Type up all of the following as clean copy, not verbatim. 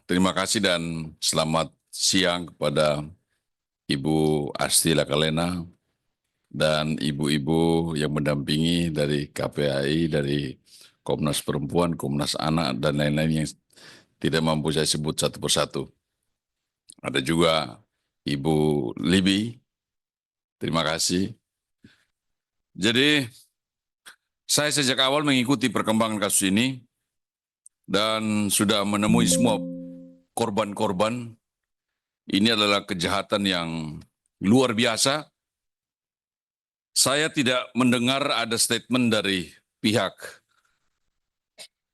Terima kasih dan selamat siang kepada Ibu Asti Lakalena dan ibu-ibu yang mendampingi dari KPAI, dari Komnas Perempuan, Komnas Anak, dan lain-lain yang tidak mampu saya sebut satu persatu. Ada juga Ibu Libi, terima kasih. Jadi, saya sejak awal mengikuti perkembangan kasus ini dan sudah menemui semua korban-korban. Ini adalah kejahatan yang luar biasa. Saya tidak mendengar ada statement dari pihak,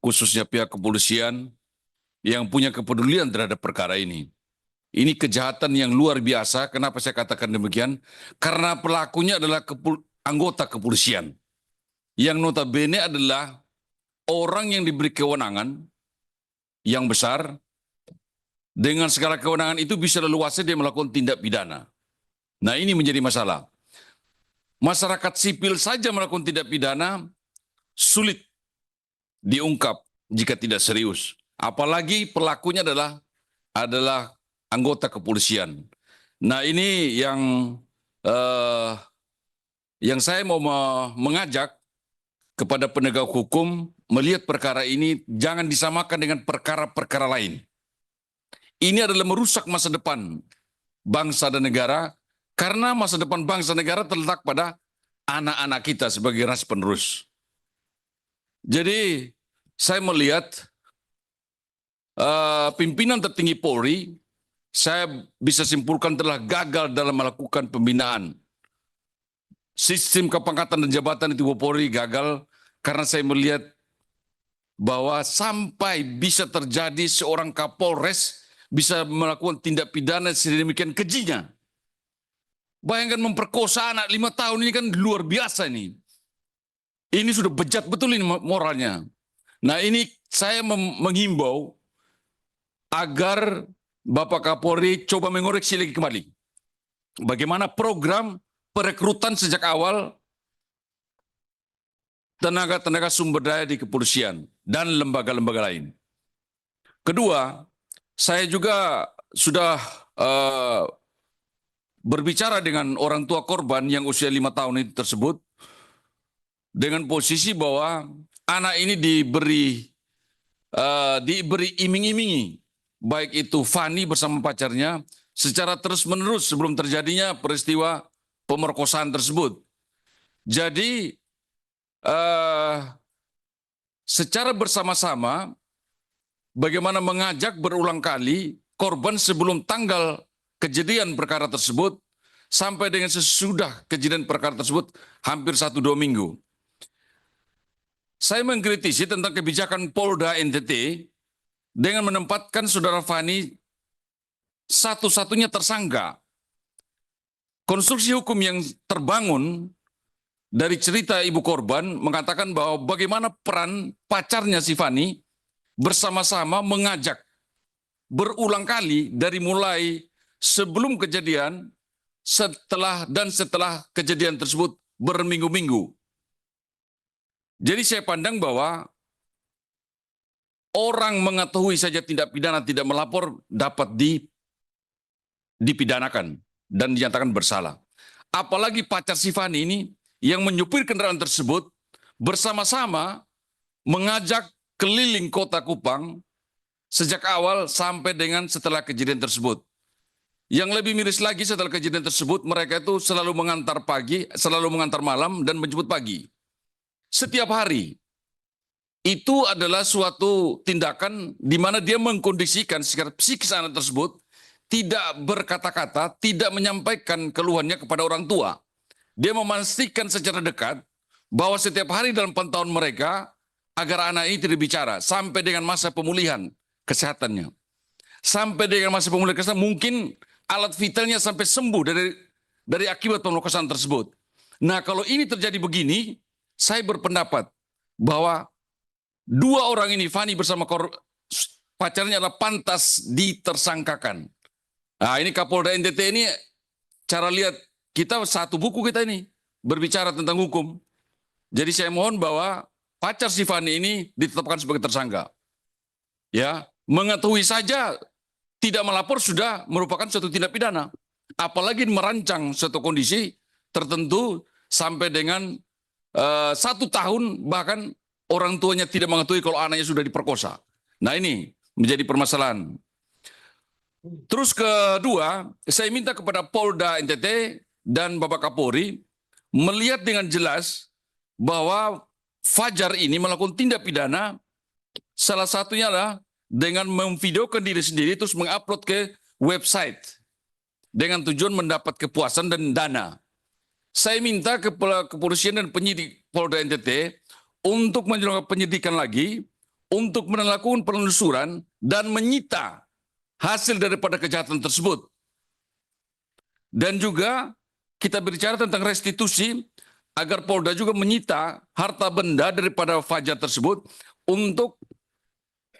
khususnya pihak kepolisian, yang punya kepedulian terhadap perkara ini. Ini kejahatan yang luar biasa. Kenapa saya katakan demikian? Karena pelakunya adalah anggota kepolisian, yang notabene adalah orang yang diberi kewenangan yang besar. Dengan segala kewenangan itu bisa leluasa dia melakukan tindak pidana. Nah, ini menjadi masalah. Masyarakat sipil saja melakukan tindak pidana sulit diungkap jika tidak serius. Apalagi pelakunya adalah anggota kepolisian. Nah, ini eh, yang saya mau mengajak kepada penegak hukum melihat perkara ini jangan disamakan dengan perkara-perkara lain. Ini adalah merusak masa depan bangsa dan negara karena masa depan bangsa dan negara terletak pada anak-anak kita sebagai ras penerus. Jadi saya melihat pimpinan tertinggi Polri, saya bisa simpulkan telah gagal dalam melakukan pembinaan. Sistem kepangkatan dan jabatan di tubuh Polri gagal karena saya melihat bahwa sampai bisa terjadi seorang Kapolres bisa melakukan tindak pidana sedemikian kejinya. Bayangkan memperkosa anak 5 tahun ini kan luar biasa ini. Ini sudah bejat betul ini moralnya. Nah, ini saya menghimbau agar Bapak Kapolri coba mengoreksi lagi kembali. Bagaimana program perekrutan sejak awal tenaga-tenaga sumber daya di kepolisian dan lembaga-lembaga lain. Kedua, saya juga sudah berbicara dengan orang tua korban yang usia 5 tahun itu tersebut dengan posisi bahwa anak ini diberi iming-imingi, baik itu Fani bersama pacarnya, secara terus-menerus sebelum terjadinya peristiwa pemerkosaan tersebut. Jadi secara bersama-sama bagaimana mengajak berulang kali korban sebelum tanggal kejadian perkara tersebut sampai dengan sesudah kejadian perkara tersebut hampir 1-2 minggu. Saya mengkritisi tentang kebijakan Polda NTT dengan menempatkan saudara Fani satu-satunya tersangka. Konstruksi hukum yang terbangun dari cerita ibu korban mengatakan bahwa bagaimana peran pacarnya si Fani bersama-sama mengajak berulang kali dari mulai sebelum kejadian, setelah kejadian tersebut berminggu-minggu. Jadi saya pandang bahwa orang mengetahui saja tindak pidana tidak melapor dapat dipidanakan dan dinyatakan bersalah. Apalagi pacar si Fani ini yang menyupir kendaraan tersebut bersama-sama mengajak keliling kota Kupang sejak awal sampai dengan setelah kejadian tersebut. Yang lebih miris lagi setelah kejadian tersebut, mereka itu selalu mengantar pagi, selalu mengantar malam, dan menjemput pagi. Setiap hari. Itu adalah suatu tindakan di mana dia mengkondisikan secara psikis anak tersebut tidak berkata-kata, tidak menyampaikan keluhannya kepada orang tua. Dia memastikan secara dekat bahwa setiap hari dalam pantauan mereka agar anak ini tidak bicara sampai dengan masa pemulihan kesehatannya. Sampai dengan masa pemulihan kesehatan mungkin alat vitalnya sampai sembuh dari akibat pemerkosaan tersebut. Nah, kalau ini terjadi begini, saya berpendapat bahwa dua orang ini, Fani bersama pacarnya, adalah pantas ditersangkakan. Nah, ini Kapolda NTT ini cara lihat kita satu buku kita ini berbicara tentang hukum. Jadi saya mohon bahwa pacar si Fani ini ditetapkan sebagai tersangka. Ya, Mengetahui saja tidak melapor sudah merupakan suatu tindak pidana. Apalagi merancang suatu kondisi tertentu sampai dengan 1 tahun, bahkan orang tuanya tidak mengetahui kalau anaknya sudah diperkosa. Nah, ini menjadi permasalahan. Terus kedua, saya minta kepada Polda NTT dan Bapak Kapolri melihat dengan jelas bahwa Fajar ini melakukan tindak pidana, salah satunya adalah dengan memvideokan diri sendiri terus mengupload ke website dengan tujuan mendapat kepuasan dan dana. Saya minta kepolisian dan penyidik Polda NTT untuk menjalankan penyidikan lagi, untuk melakukan penelusuran dan menyita hasil daripada kejahatan tersebut. Dan juga kita berbicara tentang restitusi agar Polda juga menyita harta benda daripada Fajar tersebut untuk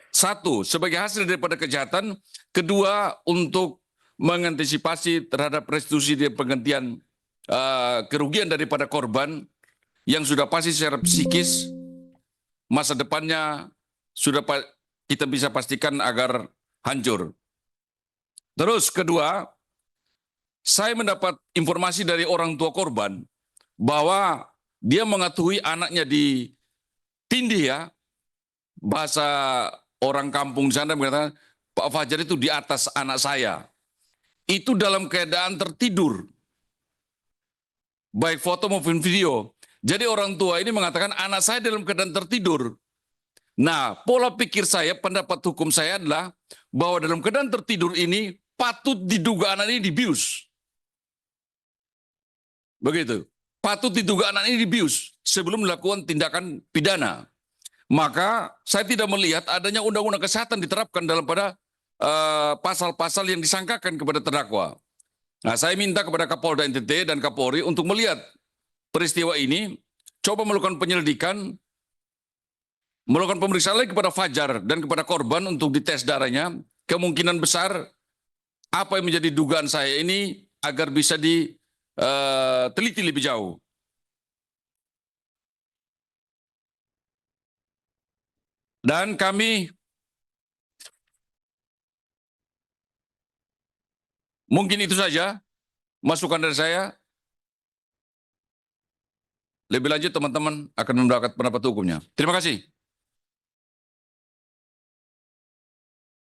satu, sebagai hasil daripada kejahatan, kedua, untuk mengantisipasi terhadap restitusi dan penggantian kerugian daripada korban yang sudah pasti secara psikis masa depannya sudah kita bisa pastikan agar hancur. Terus kedua, saya mendapat informasi dari orang tua korban bahwa dia mengetahui anaknya ditindih ya, bahasa orang kampung sana mengatakan Pak Fajar itu di atas anak saya. Itu dalam keadaan tertidur. Baik foto maupun video. Jadi orang tua ini mengatakan anak saya dalam keadaan tertidur. Nah, pola pikir saya, pendapat hukum saya adalah bahwa dalam keadaan tertidur ini patut diduga anak ini dibius. Begitu. Patut diduga anak ini dibius sebelum melakukan tindakan pidana. Maka saya tidak melihat adanya undang-undang kesehatan diterapkan dalam pada pasal-pasal yang disangkakan kepada terdakwa. Nah, saya minta kepada Kapolda NTT dan Kapolri untuk melihat peristiwa ini, coba melakukan penyelidikan, melakukan pemeriksaan lagi kepada Fajar dan kepada korban untuk dites darahnya. Kemungkinan besar apa yang menjadi dugaan saya ini agar bisa diteliti lebih jauh. Dan kami mungkin itu saja masukan dari saya. Lebih lanjut teman-teman akan mendapat pendapat hukumnya. Terima kasih.